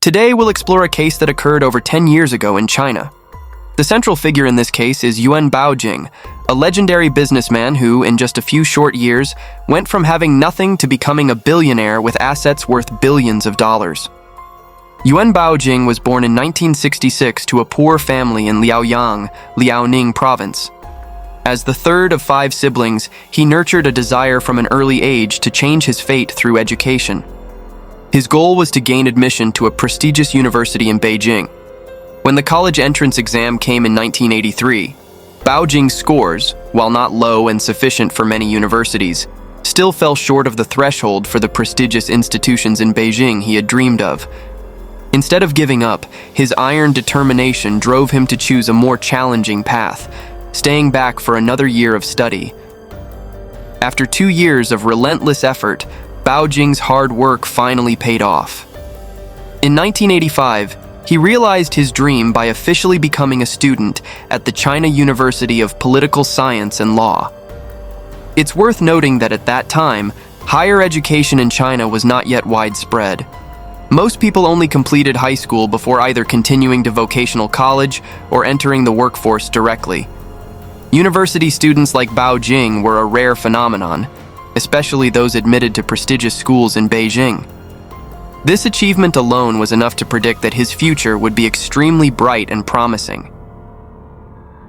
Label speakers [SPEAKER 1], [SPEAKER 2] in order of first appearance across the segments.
[SPEAKER 1] Today, we'll explore a case that occurred over 10 years ago in China. The central figure in this case is Yuan Baojing, a legendary businessman who, in just a few short years, went from having nothing to becoming a billionaire with assets worth billions of dollars. Yuan Baojing was born in 1966 to a poor family in Liaoyang, Liaoning province. As the third of 5 siblings, he nurtured a desire from an early age to change his fate through education. His goal was to gain admission to a prestigious university in Beijing. When the college entrance exam came in 1983, Baojing's scores, while not low and sufficient for many universities, still fell short of the threshold for the prestigious institutions in Beijing he had dreamed of. Instead of giving up, his iron determination drove him to choose a more challenging path, staying back for another year of study. After 2 years of relentless effort, Baojing's hard work finally paid off. In 1985, he realized his dream by officially becoming a student at the China University of Political Science and Law. It's worth noting that at that time, higher education in China was not yet widespread. Most people only completed high school before either continuing to vocational college or entering the workforce directly. University students like Baojing were a rare phenomenon, especially those admitted to prestigious schools in Beijing. This achievement alone was enough to predict that his future would be extremely bright and promising.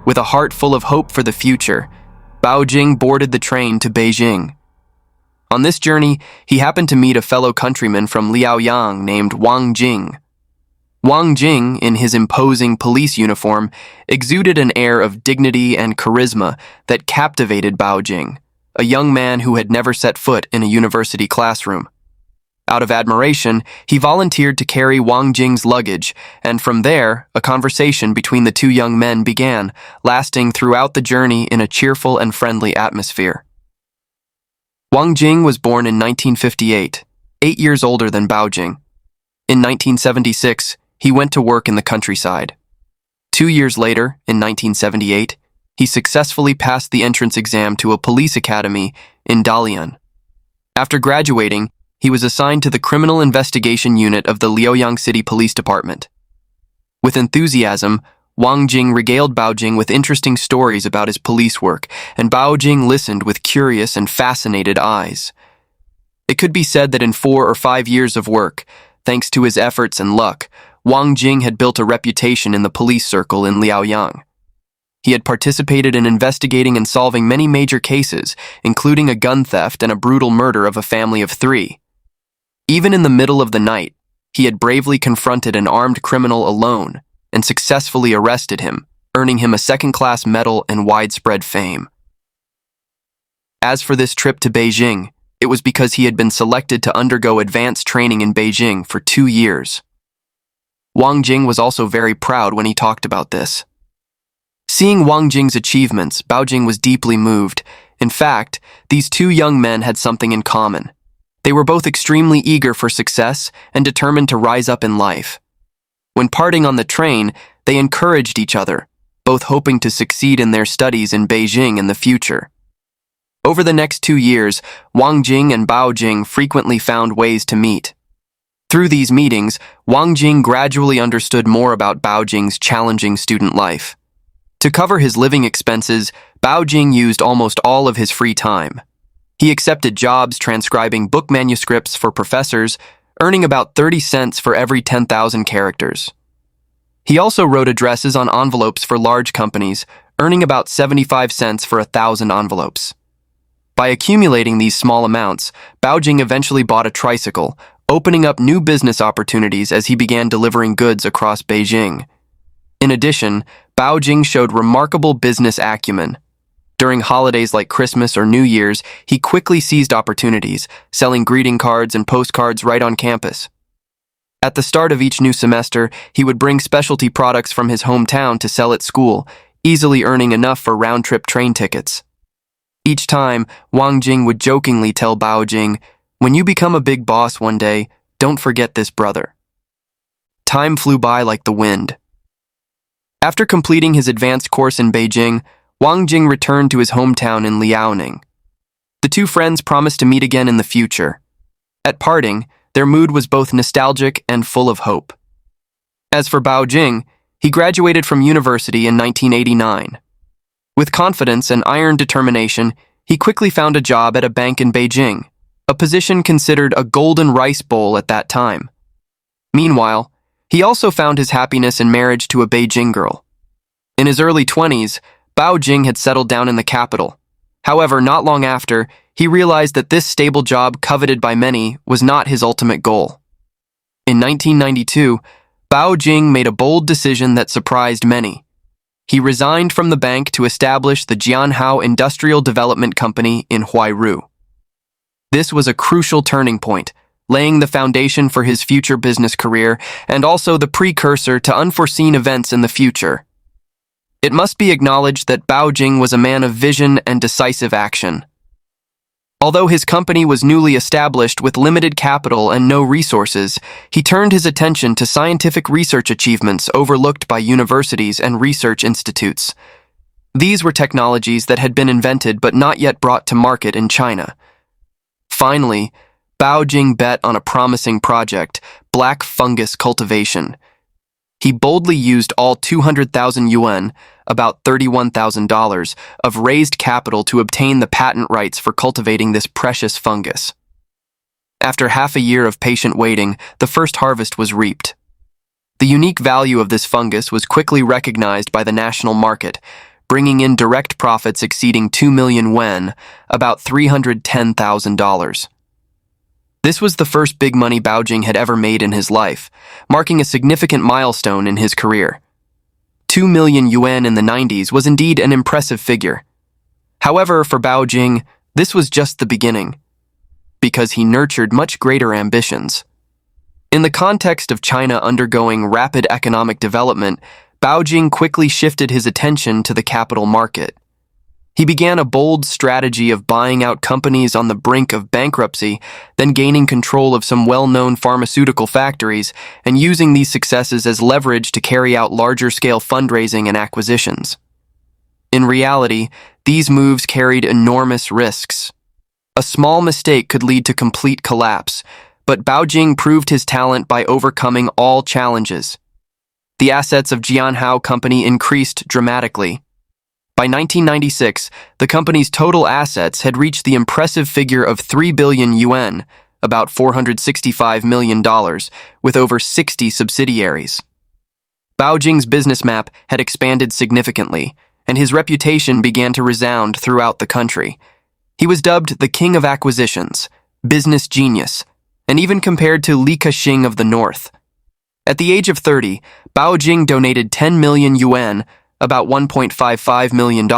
[SPEAKER 1] With a heart full of hope for the future, Baojing boarded the train to Beijing. On this journey, he happened to meet a fellow countryman from Liaoyang named Wang Jing. Wang Jing, in his imposing police uniform, exuded an air of dignity and charisma that captivated Baojing, a young man who had never set foot in a university classroom. Out of admiration, he volunteered to carry Wang Jing's luggage, and from there, a conversation between the two young men began, lasting throughout the journey in a cheerful and friendly atmosphere. Wang Jing was born in 1958, 8 years older than Baojing. In 1976, he went to work in the countryside. 2 years later, in 1978, he successfully passed the entrance exam to a police academy in Dalian. After graduating, he was assigned to the Criminal Investigation Unit of the Liaoyang City Police Department. With enthusiasm, Wang Jing regaled Baojing with interesting stories about his police work, and Baojing listened with curious and fascinated eyes. It could be said that in 4 or 5 years of work, thanks to his efforts and luck, Wang Jing had built a reputation in the police circle in Liaoyang. He had participated in investigating and solving many major cases, including a gun theft and a brutal murder of a family of 3. Even in the middle of the night, he had bravely confronted an armed criminal alone and successfully arrested him, earning him a second-class medal and widespread fame. As for this trip to Beijing, it was because he had been selected to undergo advanced training in Beijing for 2 years. Wang Jing was also very proud when he talked about this. Seeing Wang Jing's achievements, Baojing was deeply moved. In fact, these 2 young men had something in common. They were both extremely eager for success and determined to rise up in life. When parting on the train, they encouraged each other, both hoping to succeed in their studies in Beijing in the future. Over the next 2 years, Wang Jing and Baojing frequently found ways to meet. Through these meetings, Wang Jing gradually understood more about Baojing's challenging student life. To cover his living expenses, Baojing used almost all of his free time. He accepted jobs transcribing book manuscripts for professors, earning about 30 cents for every 10,000 characters. He also wrote addresses on envelopes for large companies, earning about 75 cents for 1,000 envelopes. By accumulating these small amounts, Baojing eventually bought a tricycle, opening up new business opportunities as he began delivering goods across Beijing. In addition, Baojing showed remarkable business acumen. During holidays like Christmas or New Year's, he quickly seized opportunities, selling greeting cards and postcards right on campus. At the start of each new semester, he would bring specialty products from his hometown to sell at school, easily earning enough for round-trip train tickets. Each time, Wang Jing would jokingly tell Baojing, "When you become a big boss one day, don't forget this brother." Time flew by like the wind. After completing his advanced course in Beijing, Wang Jing returned to his hometown in Liaoning. The 2 friends promised to meet again in the future. At parting, their mood was both nostalgic and full of hope. As for Baojing, he graduated from university in 1989. With confidence and iron determination, he quickly found a job at a bank in Beijing, a position considered a golden rice bowl at that time. Meanwhile, he also found his happiness in marriage to a Beijing girl. In his early 20s, Baojing had settled down in the capital. However, not long after, he realized that this stable job coveted by many was not his ultimate goal. In 1992, Baojing made a bold decision that surprised many. He resigned from the bank to establish the Jianhao Industrial Development Company in Huairu. This was a crucial turning point, laying the foundation for his future business career and also the precursor to unforeseen events in the future. It must be acknowledged that Baojing was a man of vision and decisive action. Although his company was newly established with limited capital and no resources, he turned his attention to scientific research achievements overlooked by universities and research institutes. These were technologies that had been invented but not yet brought to market in China. Finally, Baojing bet on a promising project, black fungus cultivation. He boldly used all 200,000 yuan, about $31,000, of raised capital to obtain the patent rights for cultivating this precious fungus. After half a year of patient waiting, the first harvest was reaped. The unique value of this fungus was quickly recognized by the national market, bringing in direct profits exceeding 2 million yuan, about $310,000. This was the first big money Baojing had ever made in his life, marking a significant milestone in his career. 2 million yuan in the 90s was indeed an impressive figure. However, for Baojing, this was just the beginning, because he nurtured much greater ambitions. In the context of China undergoing rapid economic development, Baojing quickly shifted his attention to the capital market. He began a bold strategy of buying out companies on the brink of bankruptcy, then gaining control of some well-known pharmaceutical factories and using these successes as leverage to carry out larger-scale fundraising and acquisitions. In reality, these moves carried enormous risks. A small mistake could lead to complete collapse, but Baojing proved his talent by overcoming all challenges. The assets of Jianhao Company increased dramatically. By 1996, the company's total assets had reached the impressive figure of 3 billion yuan, about $465 million, with over 60 subsidiaries. Baojing's business map had expanded significantly, and his reputation began to resound throughout the country. He was dubbed the King of Acquisitions, Business Genius, and even compared to Li Ka-shing of the North. At the age of 30, Baojing donated 10 million yuan, about $1.55 million,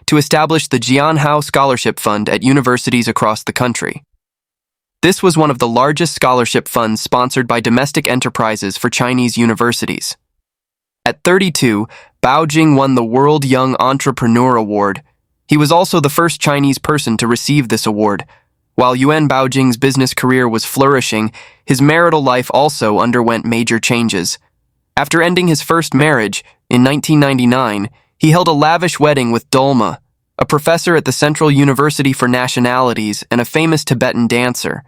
[SPEAKER 1] to establish the Jianhao Scholarship Fund at universities across the country. This was one of the largest scholarship funds sponsored by domestic enterprises for Chinese universities. At 32, Baojing won the World Young Entrepreneur Award. He was also the first Chinese person to receive this award. While Yuan Baojing's business career was flourishing, his marital life also underwent major changes. After ending his first marriage, in 1999, he held a lavish wedding with Dolma, a professor at the Central University for Nationalities and a famous Tibetan dancer.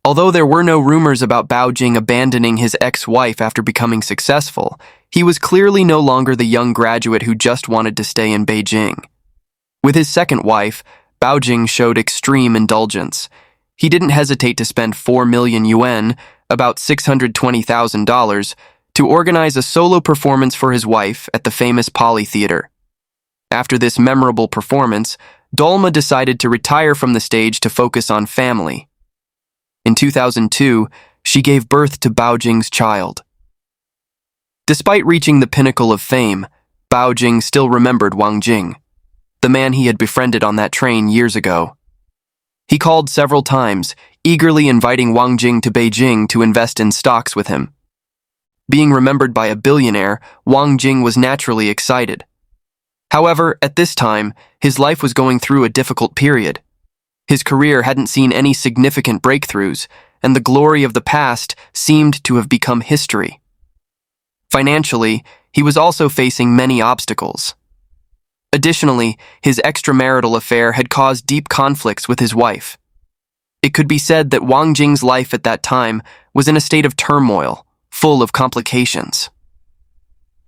[SPEAKER 1] Although there were no rumors about Baojing abandoning his ex-wife after becoming successful, he was clearly no longer the young graduate who just wanted to stay in Beijing. With his second wife, Baojing showed extreme indulgence. He didn't hesitate to spend 4 million yuan, about $620,000, to organize a solo performance for his wife at the famous Poly Theater. After this memorable performance, Dolma decided to retire from the stage to focus on family. In 2002, she gave birth to Baojing's child. Despite reaching the pinnacle of fame, Baojing still remembered Wang Jing, the man he had befriended on that train years ago. He called several times, eagerly inviting Wang Jing to Beijing to invest in stocks with him. Being remembered by a billionaire, Wang Jing was naturally excited. However, at this time, his life was going through a difficult period. His career hadn't seen any significant breakthroughs, and the glory of the past seemed to have become history. Financially, he was also facing many obstacles. Additionally, his extramarital affair had caused deep conflicts with his wife. It could be said that Wang Jing's life at that time was in a state of turmoil, full of complications.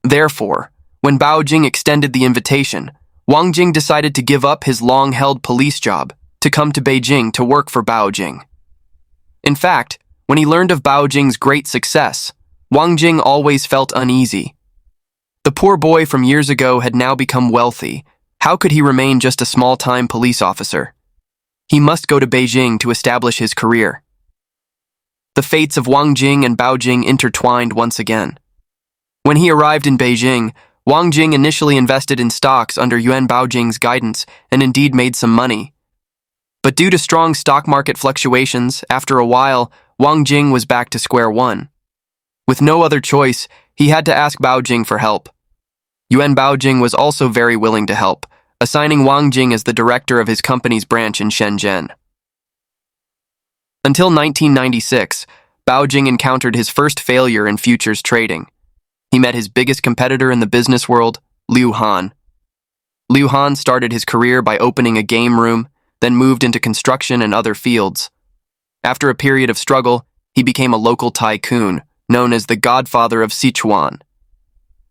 [SPEAKER 1] Therefore, when Baojing extended the invitation, Wang Jing decided to give up his long-held police job to come to Beijing to work for Baojing. In fact, when he learned of Baojing's great success, Wang Jing always felt uneasy. The poor boy from years ago had now become wealthy. How could he remain just a small-time police officer? He must go to Beijing to establish his career. The fates of Wang Jing and Baojing intertwined once again. When he arrived in Beijing, Wang Jing initially invested in stocks under Yuan Baojing's guidance and indeed made some money. But due to strong stock market fluctuations, after a while, Wang Jing was back to square one. With no other choice, he had to ask Baojing for help. Yuan Baojing was also very willing to help, assigning Wang Jing as the director of his company's branch in Shenzhen. Until 1996, Baojing encountered his first failure in futures trading. He met his biggest competitor in the business world, Liu Han. Liu Han started his career by opening a game room, then moved into construction and other fields. After a period of struggle, he became a local tycoon, known as the Godfather of Sichuan.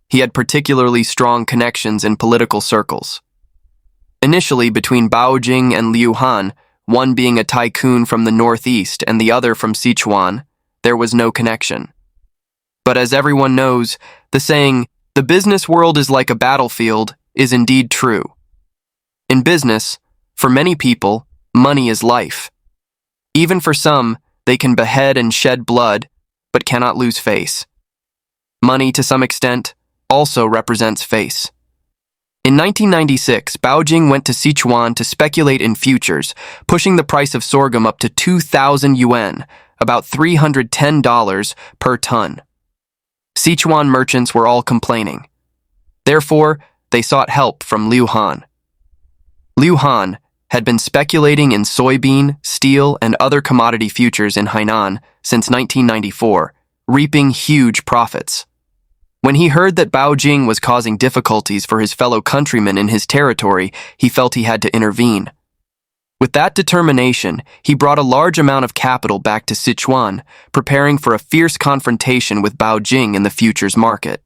[SPEAKER 1] He had particularly strong connections in political circles. Initially, between Baojing and Liu Han, one being a tycoon from the northeast and the other from Sichuan, there was no connection. But as everyone knows, the saying, "the business world is like a battlefield," is indeed true. In business, for many people, money is life. Even for some, they can behead and shed blood, but cannot lose face. Money, to some extent, also represents face. In 1996, Baojing went to Sichuan to speculate in futures, pushing the price of sorghum up to 2,000 yuan, about $310 per ton. Sichuan merchants were all complaining. Therefore, they sought help from Liu Han. Liu Han had been speculating in soybean, steel, and other commodity futures in Hainan since 1994, reaping huge profits. When he heard that Baojing was causing difficulties for his fellow countrymen in his territory, he felt he had to intervene. With that determination, he brought a large amount of capital back to Sichuan, preparing for a fierce confrontation with Baojing in the futures market.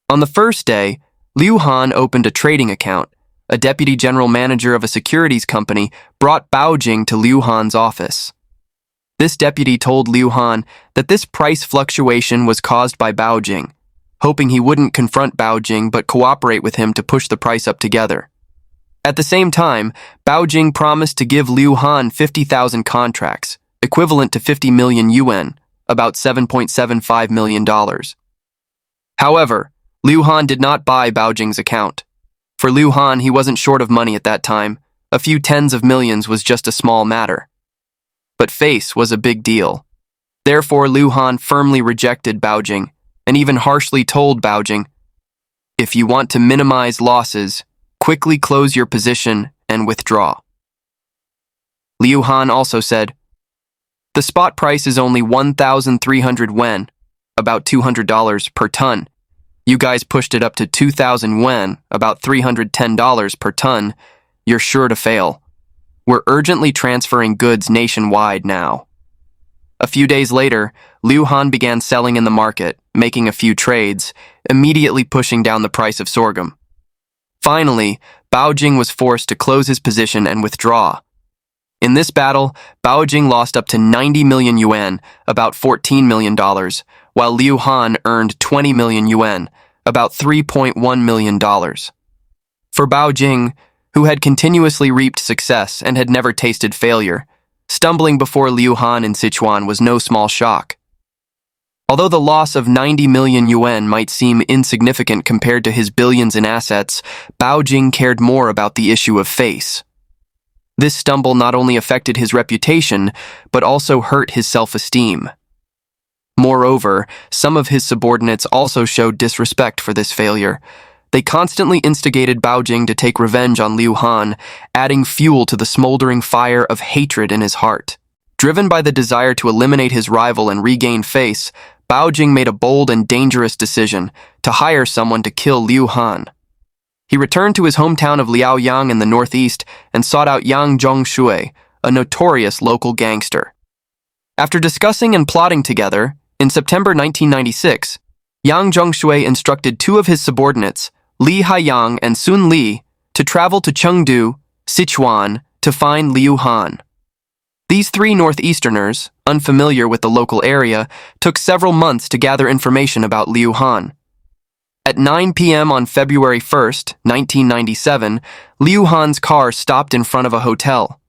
[SPEAKER 1] On the first day, Liu Han opened a trading account. A deputy general manager of a securities company brought Baojing to Liu Han's office. This deputy told Liu Han that this price fluctuation was caused by Baojing, hoping he wouldn't confront Baojing but cooperate with him to push the price up together. At the same time, Baojing promised to give Liu Han 50,000 contracts, equivalent to 50 million yuan, about $7.75 million. However, Liu Han did not buy Baojing's account. For Liu Han, he wasn't short of money at that time. A few tens of millions was just a small matter. But face was a big deal. Therefore, Liu Han firmly rejected Baojing and even harshly told Baojing, "If you want to minimize losses, quickly close your position and withdraw." Liu Han also said, "The spot price is only 1,300 yuan, about $200 per ton. You guys pushed it up to 2,000 yuan, about $310 per ton. You're sure to fail. We're urgently transferring goods nationwide now." A few days later, Liu Han began selling in the market, making a few trades, immediately pushing down the price of sorghum. Finally, Baojing was forced to close his position and withdraw. In this battle, Baojing lost up to 90 million yuan, about $14 million, while Liu Han earned 20 million yuan, about $3.1 million. For Baojing, who had continuously reaped success and had never tasted failure, stumbling before Liu Han in Sichuan was no small shock. Although the loss of 90 million yuan might seem insignificant compared to his billions in assets, Baojing cared more about the issue of face. This stumble not only affected his reputation, but also hurt his self-esteem. Moreover, some of his subordinates also showed disrespect for this failure. They constantly instigated Baojing to take revenge on Liu Han, adding fuel to the smoldering fire of hatred in his heart. Driven by the desire to eliminate his rival and regain face, Baojing made a bold and dangerous decision to hire someone to kill Liu Han. He returned to his hometown of Liaoyang in the northeast and sought out Yang Zhongshui, a notorious local gangster. After discussing and plotting together, In September 1996, Yang Zhongshui instructed two of his subordinates, Li Haiyang and Sun Li, to travel to Chengdu, Sichuan, to find Liu Han. These three northeasterners, unfamiliar with the local area, took several months to gather information about Liu Han. At 9 p.m. on February 1st, 1997, Liu Han's car stopped in front of a hotel.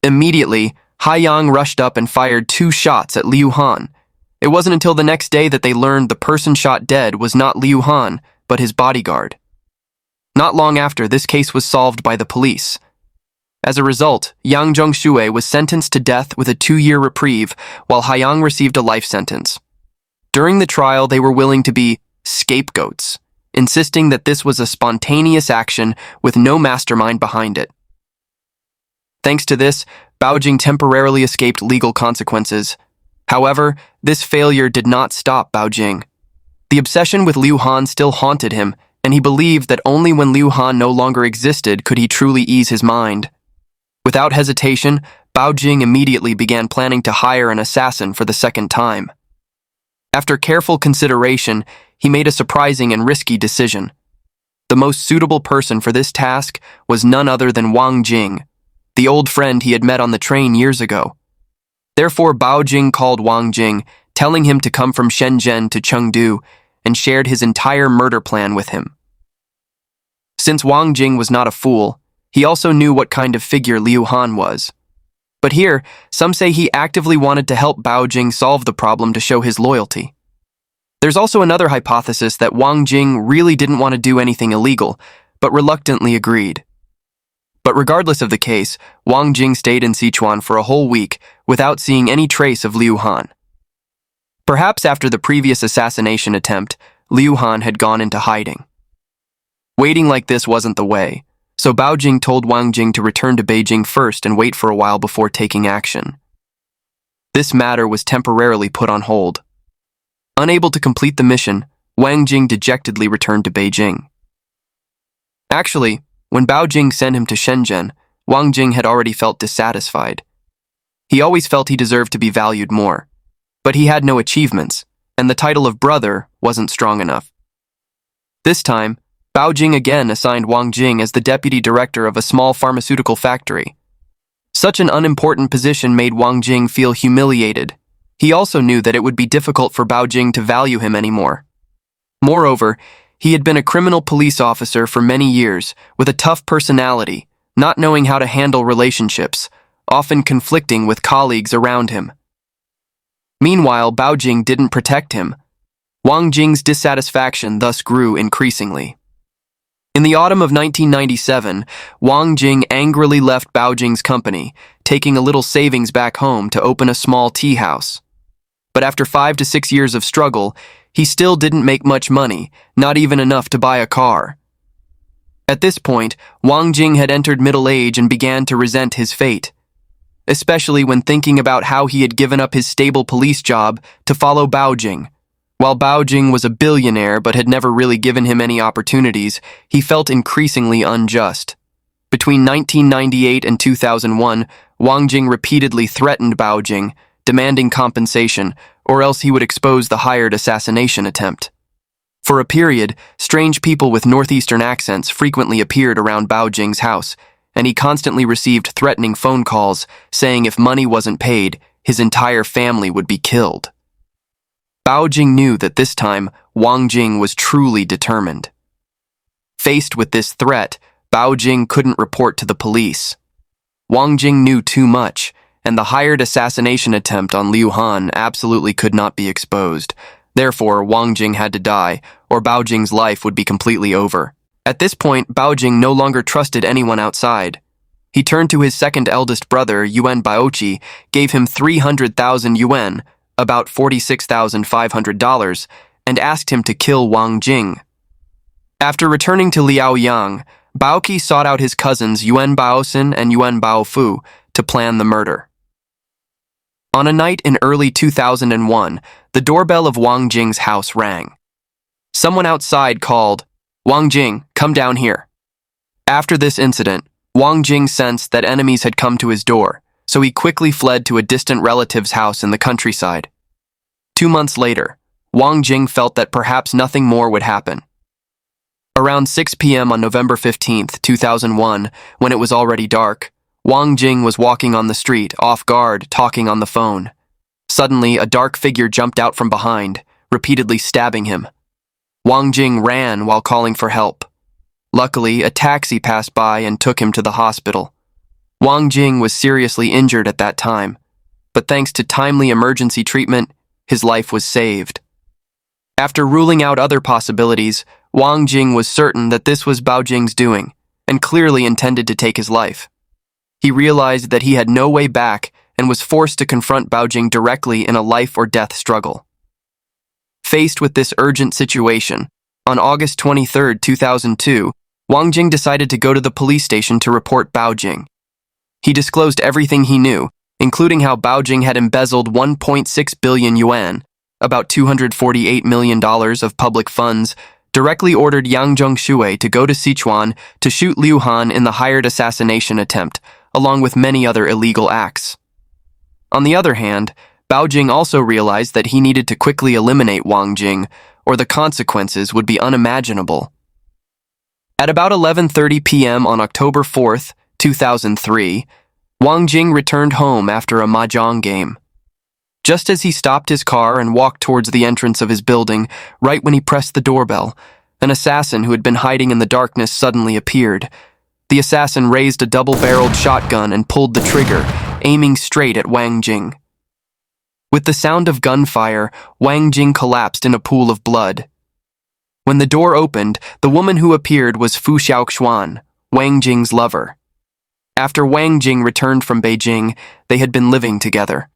[SPEAKER 1] Immediately, Haiyang rushed up and fired 2 shots at Liu Han. It wasn't until the next day that they learned the person shot dead was not Liu Han, but his bodyguard. Not long after, this case was solved by the police. As a result, Yang Zhongshui was sentenced to death with a 2-year reprieve, while Haiyang received a life sentence. During the trial, they were willing to be scapegoats, insisting that this was a spontaneous action with no mastermind behind it. Thanks to this, Baojing temporarily escaped legal consequences. However, this failure did not stop Baojing. The obsession with Liu Han still haunted him, and he believed that only when Liu Han no longer existed could he truly ease his mind. Without hesitation, Baojing immediately began planning to hire an assassin for the second time. After careful consideration, he made a surprising and risky decision. The most suitable person for this task was none other than Wang Jing, the old friend he had met on the train years ago. Therefore, Baojing called Wang Jing, telling him to come from Shenzhen to Chengdu, and shared his entire murder plan with him. Since Wang Jing was not a fool, he also knew what kind of figure Liu Han was. But here, some say he actively wanted to help Baojing solve the problem to show his loyalty. There's also another hypothesis that Wang Jing really didn't want to do anything illegal, but reluctantly agreed. But regardless of the case, Wang Jing stayed in Sichuan for a whole week without seeing any trace of Liu Han. Perhaps after the previous assassination attempt, Liu Han had gone into hiding. Waiting like this wasn't the way, so Baojing told Wang Jing to return to Beijing first and wait for a while before taking action. This matter was temporarily put on hold. Unable to complete the mission, Wang Jing dejectedly returned to Beijing. Actually, when Baojing sent him to Shenzhen, Wang Jing had already felt dissatisfied. He always felt he deserved to be valued more, but he had no achievements, and the title of brother wasn't strong enough. This time, Baojing again assigned Wang Jing as the deputy director of a small pharmaceutical factory. Such an unimportant position made Wang Jing feel humiliated. He also knew that it would be difficult for Baojing to value him anymore. Moreover, he had been a criminal police officer for many years, with a tough personality, not knowing how to handle relationships, often conflicting with colleagues around him. Meanwhile, Baojing didn't protect him. Wang Jing's dissatisfaction thus grew increasingly. In the autumn of 1997, Wang Jing angrily left Baojing's company, taking a little savings back home to open a small tea house. But after 5 to 6 years of struggle, he still didn't make much money, not even enough to buy a car. At this point, Wang Jing had entered middle age and began to resent his fate, especially when thinking about how he had given up his stable police job to follow Baojing. While Baojing was a billionaire but had never really given him any opportunities, he felt increasingly unjust. Between 1998 and 2001, Wang Jing repeatedly threatened Baojing, demanding compensation, or else he would expose the hired assassination attempt. For a period, strange people with northeastern accents frequently appeared around Baojing's house, and he constantly received threatening phone calls saying if money wasn't paid, his entire family would be killed. Baojing knew that this time, Wang Jing was truly determined. Faced with this threat, Baojing couldn't report to the police. Wang Jing knew too much, and the hired assassination attempt on Liu Han absolutely could not be exposed. Therefore, Wang Jing had to die, or Baojing's life would be completely over. At this point, Baojing no longer trusted anyone outside. He turned to his second eldest brother, Yuan Baoqi, gave him 300,000 yuan, about $46,500, and asked him to kill Wang Jing. After returning to Liaoyang, Baoqi sought out his cousins Yuan Baosen and Yuan Baofu to plan the murder. On a night in early 2001, the doorbell of Wang Jing's house rang. Someone outside called, "Wang Jing, come down here." After this incident, Wang Jing sensed that enemies had come to his door, so he quickly fled to a distant relative's house in the countryside. 2 months later, Wang Jing felt that perhaps nothing more would happen. Around 6 p.m. on November 15th, 2001, when it was already dark, Wang Jing was walking on the street, off guard, talking on the phone. Suddenly, a dark figure jumped out from behind, repeatedly stabbing him. Wang Jing ran while calling for help. Luckily, a taxi passed by and took him to the hospital. Wang Jing was seriously injured at that time, but thanks to timely emergency treatment, his life was saved. After ruling out other possibilities, Wang Jing was certain that this was Baojing's doing, and clearly intended to take his life. He realized that he had no way back and was forced to confront Baojing directly in a life-or-death struggle. Faced with this urgent situation, on August 23, 2002, Wang Jing decided to go to the police station to report Baojing. He disclosed everything he knew, including how Baojing had embezzled 1.6 billion yuan, about $248 million of public funds, directly ordered Yang Zhongshui to go to Sichuan to shoot Liu Han in the hired assassination attempt, along with many other illegal acts. On the other hand, Baojing also realized that he needed to quickly eliminate Wang Jing, or the consequences would be unimaginable. At about 11:30 p.m. on October 4th, 2003, Wang Jing returned home after a mahjong game. Just as he stopped his car and walked towards the entrance of his building, right when he pressed the doorbell, an assassin who had been hiding in the darkness suddenly appeared. The assassin raised a double-barreled shotgun and pulled the trigger, aiming straight at Wang Jing. With the sound of gunfire, Wang Jing collapsed in a pool of blood. When the door opened, the woman who appeared was Fu Xiaoxuan, Wang Jing's lover. After Wang Jing returned from Beijing, they had been living together.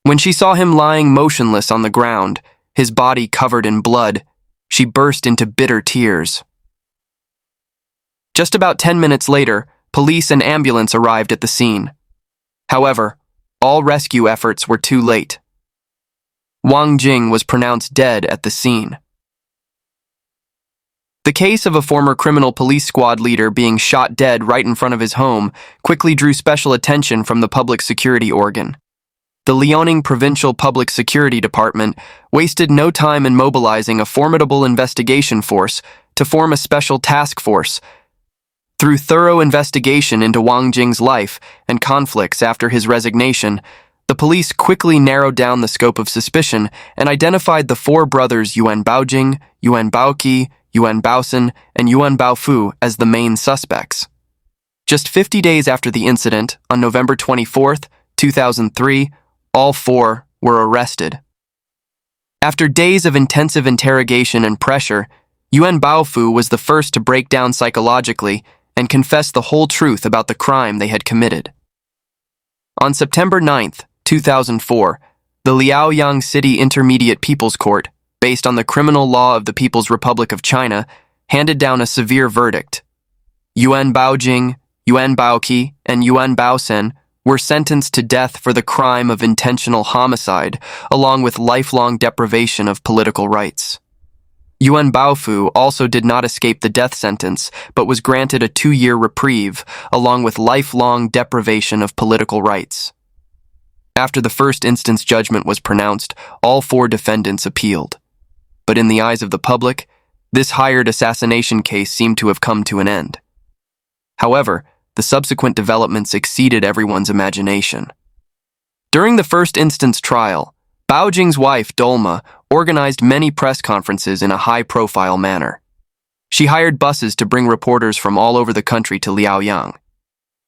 [SPEAKER 1] When she saw him lying motionless on the ground, his body covered in blood, she burst into bitter tears. Just about 10 minutes later, police and ambulance arrived at the scene. However, all rescue efforts were too late. Wang Jing was pronounced dead at the scene. The case of a former criminal police squad leader being shot dead right in front of his home quickly drew special attention from the public security organ. The Liaoning Provincial Public Security Department wasted no time in mobilizing a formidable investigation force to form a special task force. Through thorough investigation into Wang Jing's life and conflicts after his resignation, the police quickly narrowed down the scope of suspicion and identified the four brothers Yuan Baojing, Yuan Baoqi, Yuan Baosen, and Yuan Baofu as the main suspects. Just 50 days after the incident, on November 24, 2003, all four were arrested. After days of intensive interrogation and pressure, Yuan Baofu was the first to break down psychologically and confess the whole truth about the crime they had committed. On September 9, 2004, the Liaoyang City Intermediate People's Court, based on the criminal law of the People's Republic of China, handed down a severe verdict. Yuan Baojing, Yuan Baoqi, and Yuan Baosen were sentenced to death for the crime of intentional homicide, along with lifelong deprivation of political rights. Yuan Baofu also did not escape the death sentence, but was granted a 2-year reprieve, along with lifelong deprivation of political rights. After the first instance judgment was pronounced, all four defendants appealed. But in the eyes of the public, this hired assassination case seemed to have come to an end. However, the subsequent developments exceeded everyone's imagination. During the first instance trial, Baojing's wife, Dolma, organized many press conferences in a high-profile manner. She hired buses to bring reporters from all over the country to Liaoyang.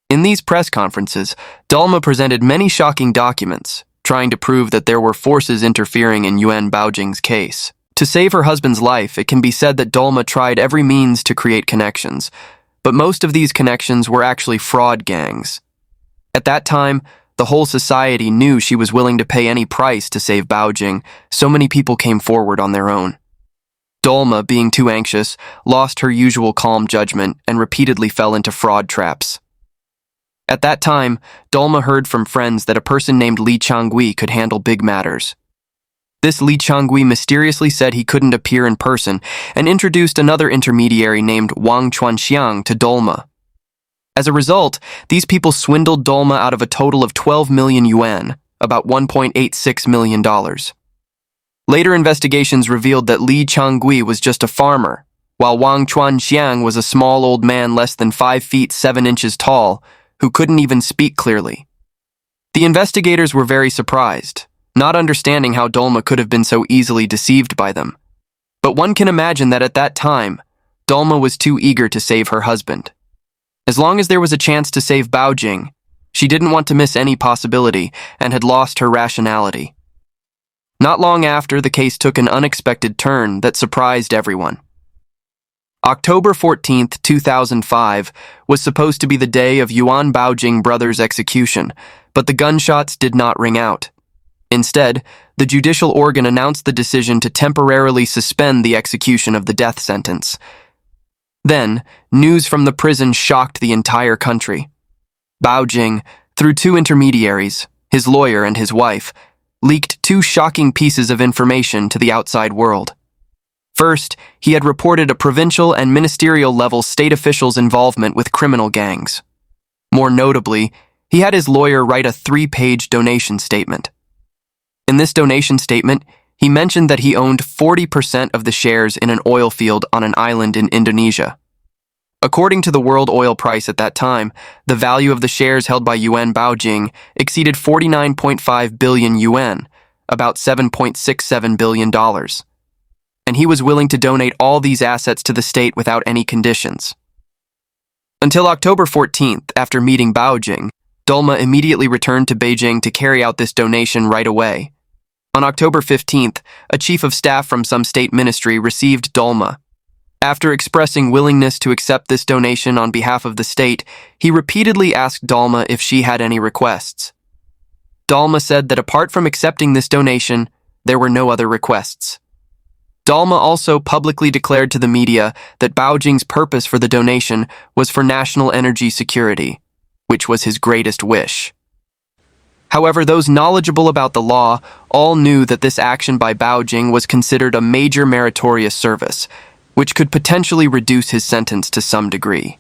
[SPEAKER 1] In these press conferences, Dolma presented many shocking documents, trying to prove that there were forces interfering in Yuan Baojing's case. To save her husband's life, it can be said that Dolma tried every means to create connections, but most of these connections were actually fraud gangs. At that time, the whole society knew she was willing to pay any price to save Baojing, so many people came forward on their own. Dolma, being too anxious, lost her usual calm judgment and repeatedly fell into fraud traps. At that time, Dolma heard from friends that a person named Li Changui could handle big matters. This Li Changui mysteriously said he couldn't appear in person and introduced another intermediary named Wang Chuanxiang to Dolma. As a result, these people swindled Dolma out of a total of 12 million yuan, about $1.86 million. Later investigations revealed that Li Changgui was just a farmer, while Wang Chuanxiang was a small old man less than 5 feet 7 inches tall, who couldn't even speak clearly. The investigators were very surprised, not understanding how Dolma could have been so easily deceived by them. But one can imagine that at that time, Dolma was too eager to save her husband. As long as there was a chance to save Baojing, she didn't want to miss any possibility and had lost her rationality. Not long after, the case took an unexpected turn that surprised everyone. October 14th, 2005 was supposed to be the day of Yuan Baojing brothers' execution, but the gunshots did not ring out. Instead, the judicial organ announced the decision to temporarily suspend the execution of the death sentence. Then, news from the prison shocked the entire country. Baojing, through 2 intermediaries, his lawyer and his wife, leaked 2 shocking pieces of information to the outside world. First, he had reported a provincial and ministerial level state officials' involvement with criminal gangs. More notably, he had his lawyer write a 3-page donation statement. In this donation statement, he mentioned that he owned 40% of the shares in an oil field on an island in Indonesia. According to the world oil price at that time, the value of the shares held by Yuan Baojing exceeded 49.5 billion yuan, about $7.67 billion. And he was willing to donate all these assets to the state without any conditions. Until October 14th, after meeting Baojing, Dolma immediately returned to Beijing to carry out this donation right away. On October 15th, a chief of staff from some state ministry received Dolma. After expressing willingness to accept this donation on behalf of the state, he repeatedly asked Dolma if she had any requests. Dolma said that apart from accepting this donation, there were no other requests. Dolma also publicly declared to the media that Baojing's purpose for the donation was for national energy security, which was his greatest wish. However, those knowledgeable about the law all knew that this action by Baojing was considered a major meritorious service, which could potentially reduce his sentence to some degree.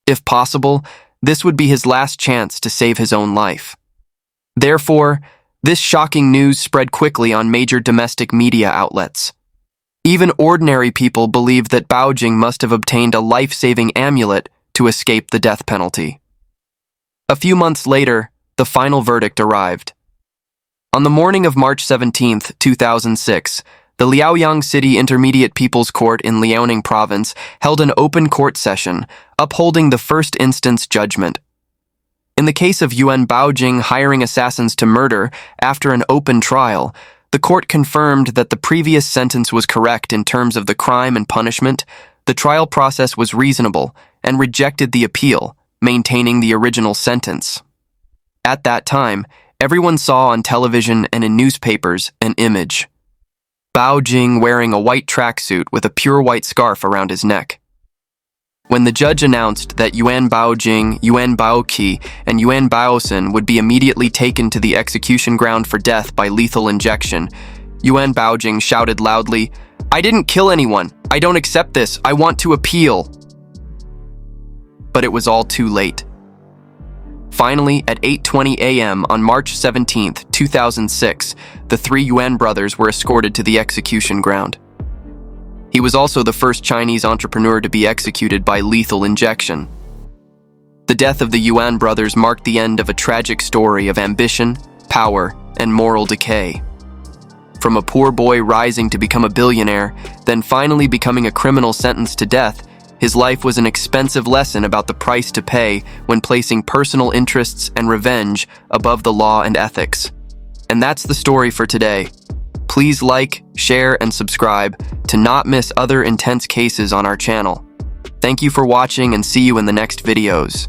[SPEAKER 1] If possible, this would be his last chance to save his own life. Therefore, this shocking news spread quickly on major domestic media outlets. Even ordinary people believed that Baojing must have obtained a life-saving amulet to escape the death penalty. A few months later, the final verdict arrived. On the morning of March 17, 2006, the Liaoyang City Intermediate People's Court in Liaoning Province held an open court session, upholding the first instance judgment. In the case of Yuan Baojing hiring assassins to murder after an open trial, the court confirmed that the previous sentence was correct in terms of the crime and punishment, the trial process was reasonable, and rejected the appeal, maintaining the original sentence. At that time, everyone saw on television and in newspapers an image. Baojing wearing a white tracksuit with a pure white scarf around his neck. When the judge announced that Yuan Baojing, Yuan Baoqi, and Yuan Baosen would be immediately taken to the execution ground for death by lethal injection, Yuan Baojing shouted loudly, "I didn't kill anyone. I don't accept this. I want to appeal." But it was all too late. Finally, at 8:20 a.m. on March 17, 2006, the 3 Yuan brothers were escorted to the execution ground. He was also the first Chinese entrepreneur to be executed by lethal injection. The death of the Yuan brothers marked the end of a tragic story of ambition, power, and moral decay. From a poor boy rising to become a billionaire, then finally becoming a criminal sentenced to death, his life was an expensive lesson about the price to pay when placing personal interests and revenge above the law and ethics. And that's the story for today. Please like, share, and subscribe to not miss other intense cases on our channel. Thank you for watching and see you in the next videos.